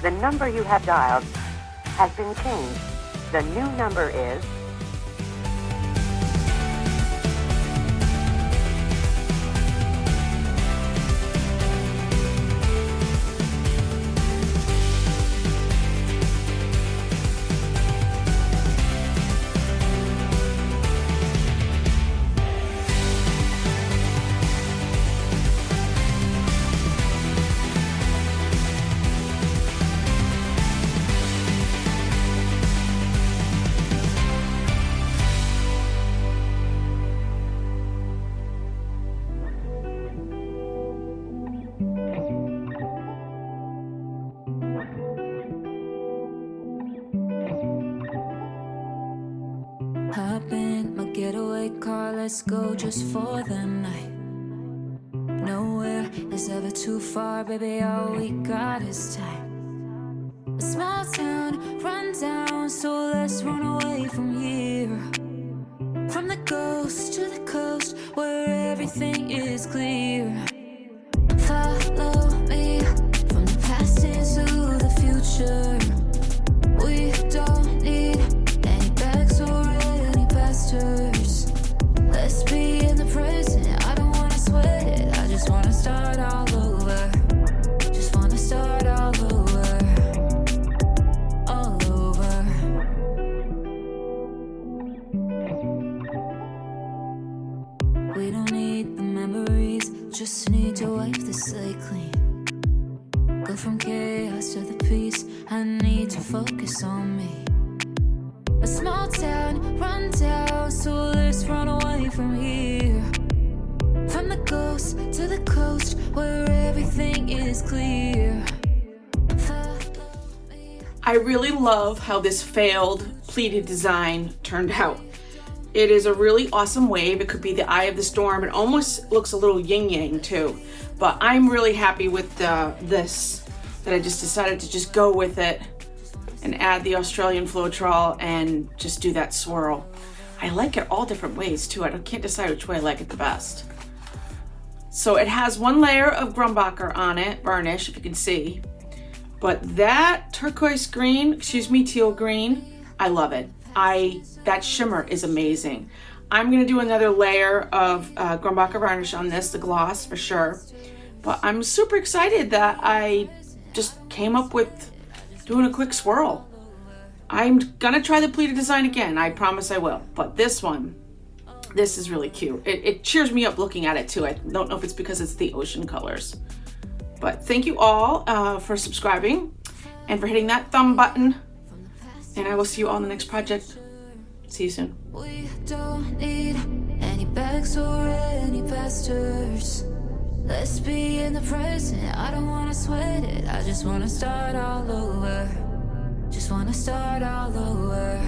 The number you have dialed has been changed. The new number is... Hop in my getaway car, let's go just for the night. Nowhere is ever too far, baby, all we got is time. A small town, run down, so let's run away from here. From the coast to the coast, where everything is clear. Follow me from the past into the future. We don't need any bags or any pastors. Let's be in the present. I don't wanna sweat it. I just wanna start all over. Just wanna start all over. All over. We don't need the memories, just need to wipe the slate clean. Go from chaos to the peace, I need to focus on me. A small town, run down, so let's run away from here. From the coast to the coast, where everything is clear. I really love how this failed pleated design turned out. It is a really awesome wave. It could be the eye of the storm. It almost looks a little yin-yang too. But I'm really happy with this, that I just decided to just go with it and add the Australian Floetrol and just do that swirl. I like it all different ways too. I can't decide which way I like it the best. So it has one layer of Grumbacher on it, varnish, if you can see. But that turquoise green, excuse me, teal green, I love it. That shimmer is amazing. I'm gonna do another layer of Grumbacher varnish on this, the gloss for sure. But I'm super excited that I just came up with doing a quick swirl. I'm gonna try the pleated design again, I promise I will. But this one, this is really cute. It cheers me up looking at it too. I don't know if it's because it's the ocean colors. But thank you all for subscribing and for hitting that thumb button. And I will see you all in the next project. See you soon. We don't need any bags or any pastors. Let's be in the present. I don't wanna sweat it. I just wanna start all over. Just wanna start all over.